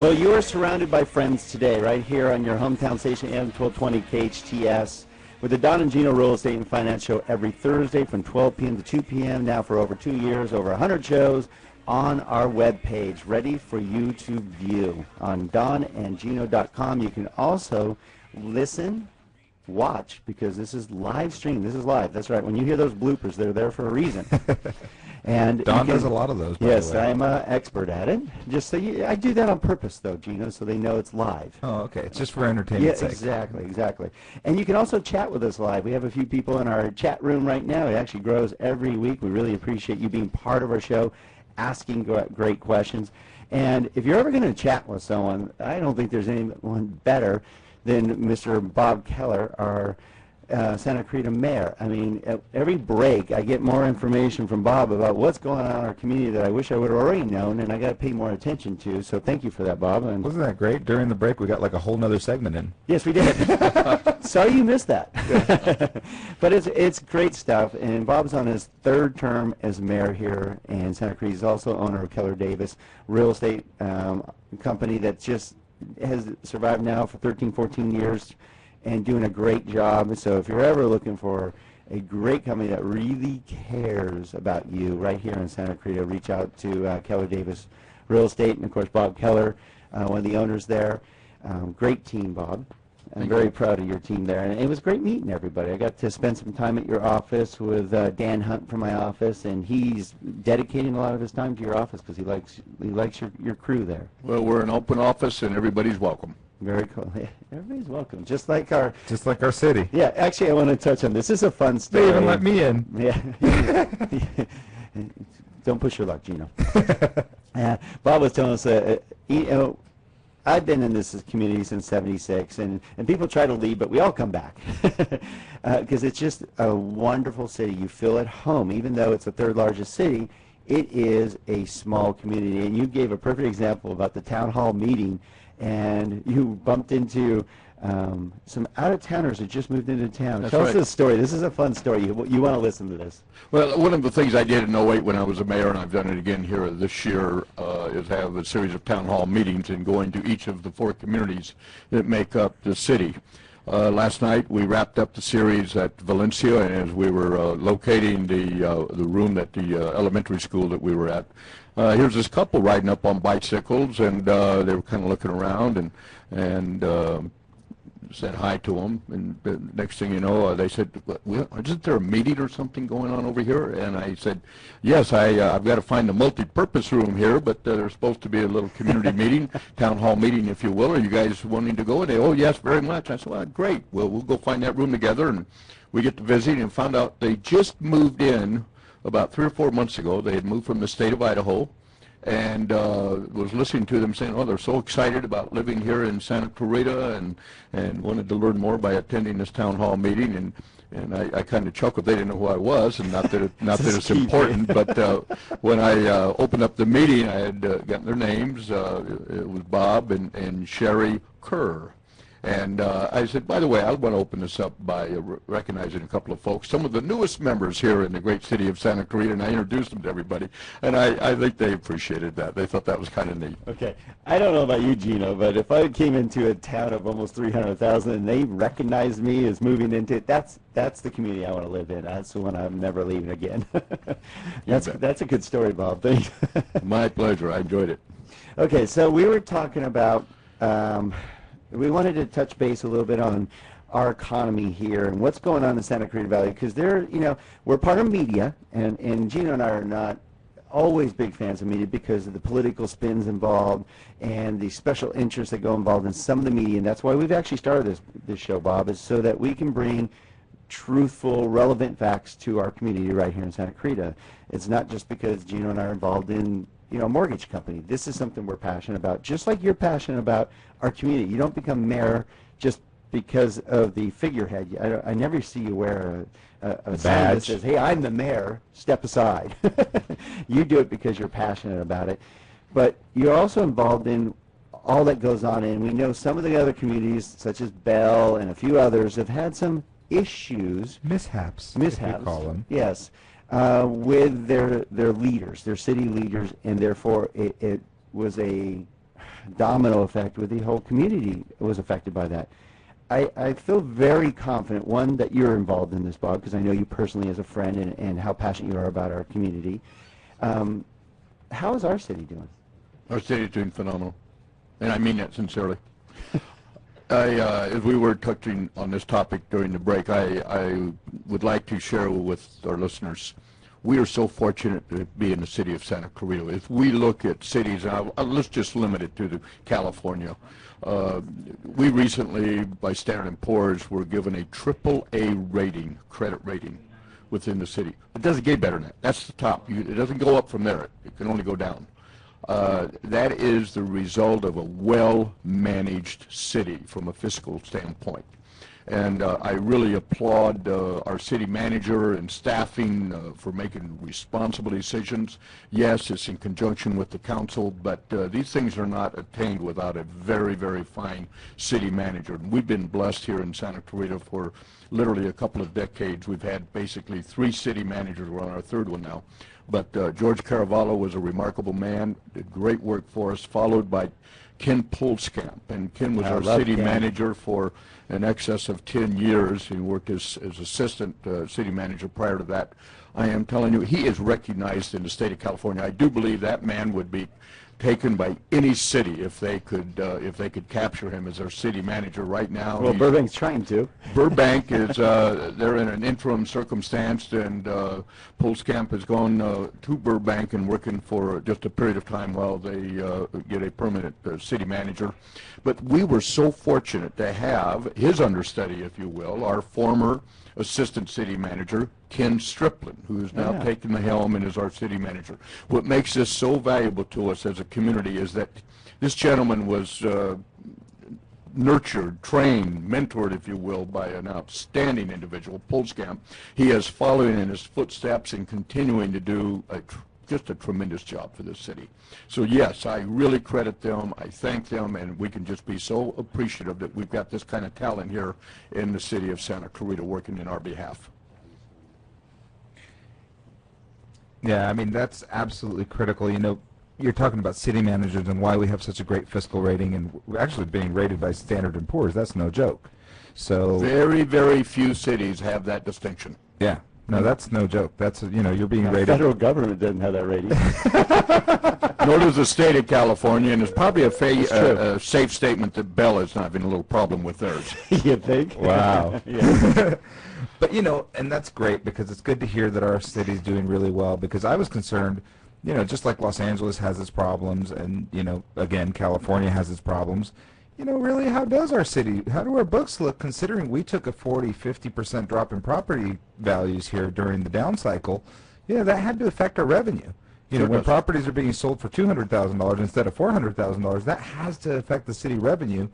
Well, you are surrounded by friends today, right here on your hometown station, AM 1220 KHTS, with the Don and Gino Real Estate and Finance Show every Thursday from 12 p.m. to 2 p.m. Now for over 2 years, over 100 shows on our webpage, ready for you to view on donandgino.com. You can also listen, watch, because this is live stream. This is live. That's right. When you hear those bloopers, they're there for a reason. And Don does a lot of those, by yes, the way. I'm an expert at it. Just so I do that on purpose, though, Gino, so they know it's live. Oh, okay. It's just for entertainment's sake. Exactly. And you can also chat with us live. We have a few people in our chat room right now. It actually grows every week. We really appreciate you being part of our show, asking great questions. And if you're ever going to chat with someone, I don't think there's anyone better than Mr. Bob Kellar, our Santa Clarita mayor. I mean, at every break, I get more information from Bob about what's going on in our community that I wish I would have already known, and I got to pay more attention to. So thank you for that, Bob. And wasn't that great? During the break, we got like a whole nother segment in. yes, we did. Sorry you missed that. But it's great stuff. And Bob's on his third term as mayor here in Santa Clarita. He's also owner of Keller Davis Real Estate company that just has survived now for 13, 14 years. And doing a great job. So if you're ever looking for a great company that really cares about you right here in Santa Clarita, reach out to Keller Davis Real Estate, and of course Bob Kellar, one of the owners there. Great team, Bob. I'm very proud of your team there, and it was great meeting everybody. I got to spend some time at your office with Dan Hunt from my office, and he's dedicating a lot of his time to your office because he likes your crew there. Well, we're an open office, and everybody's welcome. Very cool. Yeah, everybody's welcome, just like our city. Yeah, actually, I want to touch on this. This is a fun story. They even let me in. Yeah. Don't push your luck, Gino. Bob was telling us that I've been in this community since '76, and people try to leave, but we all come back because it's just a wonderful city. You feel at home, even though it's the third largest city. It is a small community, and you gave a perfect example about the town hall meeting. And you bumped into some out-of-towners who just moved into town. That's Tell us right. this story. This is a fun story. You want to listen to this. Well, one of the things I did in '08 when I was a mayor, and I've done it again here this year, is have a series of town hall meetings and going to each of the 4 communities that make up the city. Last night we wrapped up the series at Valencia, and as we were locating the room at the elementary school that we were at, here's this couple riding up on bicycles, and they were kind of looking around and said hi to them. And the next thing you know, they said, well, isn't there a meeting or something going on over here? And I said, yes, I've got to find a multi-purpose room here, but there's supposed to be a little community meeting, town hall meeting, if you will. Are you guys wanting to go? And they, oh, yes, very much. I said, well, great. Well, we'll go find that room together. And we get to visit and found out they just moved in about 3 or 4 months ago. They had moved from the state of Idaho, and was listening to them saying, oh, they're so excited about living here in Santa Clarita and wanted to learn more by attending this town hall meeting. And I kind of chuckled. They didn't know who I was, and not that it's important, but when I opened up the meeting, I had gotten their names. It was Bob and Sherry Kerr. And I said, by the way, I want to open this up by recognizing a couple of folks, some of the newest members here in the great city of Santa Clarita, and I introduced them to everybody. And I think they appreciated that. They thought that was kind of neat. Okay. I don't know about you, Gino, but if I came into a town of almost 300,000 and they recognized me as moving into it, that's the community I want to live in. That's the one I'm never leaving again. That's a good story, Bob. Thank you. My pleasure. I enjoyed it. Okay, so we were talking about we wanted to touch base a little bit on our economy here and what's going on in Santa Clarita Valley, because we're part of media, and Gino and I are not always big fans of media because of the political spins involved and the special interests that go involved in some of the media, and that's why we've actually started this show, Bob, is so that we can bring truthful, relevant facts to our community right here in Santa Clarita. It's not just because Gino and I are involved in a mortgage company. This is something we're passionate about, just like you're passionate about our community. You don't become mayor just because of the figurehead. I never see you wear a sign that says, hey, I'm the mayor, step aside. You do it because you're passionate about it. But you're also involved in all that goes on, and we know some of the other communities, such as Bell and a few others, have had some issues. Mishaps, if you call them. Yes. With their leaders, their city leaders, and therefore it was a domino effect with the whole community was affected by that. I feel very confident, one, that you're involved in this, Bob, because I know you personally as a friend and how passionate you are about our community. How is our city doing? Our city is doing phenomenal, and I mean that sincerely. As we were touching on this topic during the break, I would like to share with our listeners, we are so fortunate to be in the city of Santa Clarita. If we look at cities, let's just limit it to California. We recently, by Standard & Poor's, were given a AAA rating, credit rating, within the city. It doesn't get better than that. That's the top. It doesn't go up from there. It can only go down. That is the result of a well-managed city from a fiscal standpoint. And I really applaud our city manager and staffing for making responsible decisions. Yes, it's in conjunction with the council, but these things are not attained without a very, very fine city manager. And we've been blessed here in Santa Clarita for literally a couple of decades. We've had basically 3 city managers. We're on our 3rd one now. But George Caravallo was a remarkable man, did great work for us, followed by Ken Pulskamp. And Ken was our city manager for in excess of 10 years. He worked as assistant city manager prior to that. I am telling you, he is recognized in the state of California. I do believe that man would be taken by any city if they could capture him as their city manager right now. Well, Burbank's trying to. Burbank is they're in an interim circumstance, and Pulskamp has gone to Burbank and working for just a period of time while they get a permanent city manager. But we were so fortunate to have his understudy, if you will, our former assistant city manager, Ken Striplin, who has now taken the helm and is our city manager. What makes this so valuable to us as a community is that this gentleman was nurtured, trained, mentored, if you will, by an outstanding individual, Pulskamp. He is following in his footsteps and continuing to do just a tremendous job for this city. So yes, I really credit them, I thank them, and we can just be so appreciative that we've got this kind of talent here in the city of Santa Clarita working in our behalf. Yeah, I mean, that's absolutely critical. You know, you're talking about city managers and why we have such a great fiscal rating, and we're actually being rated by Standard & Poor's. That's no joke. So very, very few cities have that distinction. Yeah. No, that's no joke. That's, you know, you're being rated. The federal government doesn't have that rating. Nor does the state of California, and it's probably a safe statement that Bell is not having a little problem with theirs. You think? Wow. But, you know, and that's great because it's good to hear that our city's doing really well, because I was concerned, you know, just like Los Angeles has its problems and, you know, again, California has its problems. You know, really, how does our city, how do our books look, considering we took a 40–50% drop in property values here during the down cycle? Yeah, that had to affect our revenue. You know, when properties are being sold for $200,000 instead of $400,000, that has to affect the city revenue.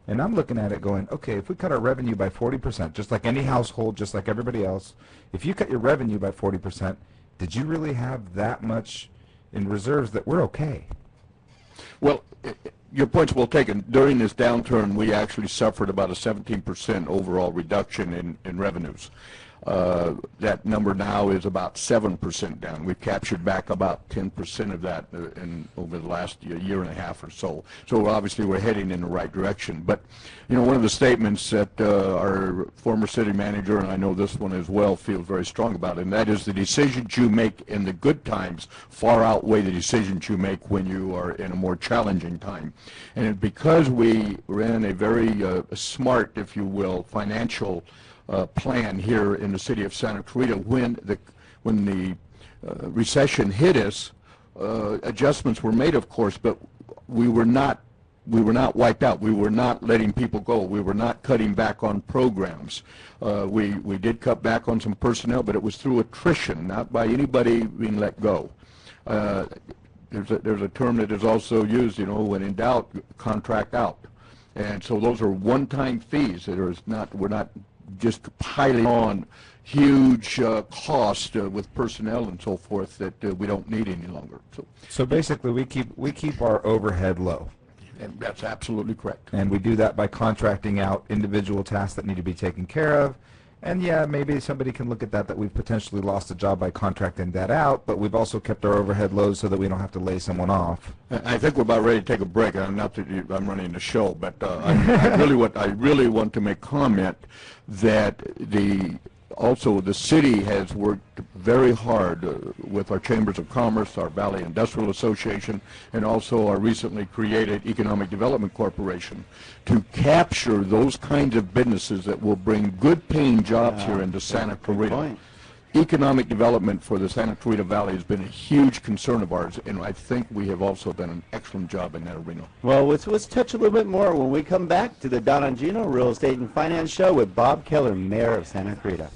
And I'm looking at it going, okay, if we cut our revenue by 40%, just like any household, just like everybody else, if you cut your revenue by 40%, did you really have that much in reserves that we're okay? Well, your point's well taken. During this downturn, we actually suffered about a 17% overall reduction in revenues. That number now is about 7% down. We've captured back about 10% of that over the last year and a half or so. So obviously we're heading in the right direction. But, you know, one of the statements that our former city manager, and I know this one as well, feels very strong about, and that is the decisions you make in the good times far outweigh the decisions you make when you are in a more challenging time. And because we ran a very smart, if you will, financial plan here in the city of Santa Clarita, when the recession hit us, adjustments were made, of course, but we were not wiped out. We were not letting people go. We were not cutting back on programs. We did cut back on some personnel, but it was through attrition, not by anybody being let go. There's a term that is also used, you know, when in doubt, contract out. And so those are one-time fees. We're not just piling on huge cost with personnel and so forth that we don't need any longer. So basically, we keep our overhead low. And that's absolutely correct. And we do that by contracting out individual tasks that need to be taken care of, And yeah, maybe somebody can look at that we've potentially lost a job by contracting that out, but we've also kept our overhead low so that we don't have to lay someone off. I think we're about ready to take a break. Not that I'm running the show, but I really want to make comment that also the city has worked very hard with our chambers of commerce, our Valley Industrial Association, and also our recently created Economic Development Corporation to capture those kinds of businesses that will bring good paying jobs here into Santa Clarita. Economic development for the Santa Clarita Valley has been a huge concern of ours, and I think we have also done an excellent job in that arena. Well, let's touch a little bit more when we come back to the Don and Gino Real Estate and Finance Show with Bob Kellar, Mayor of Santa Clarita.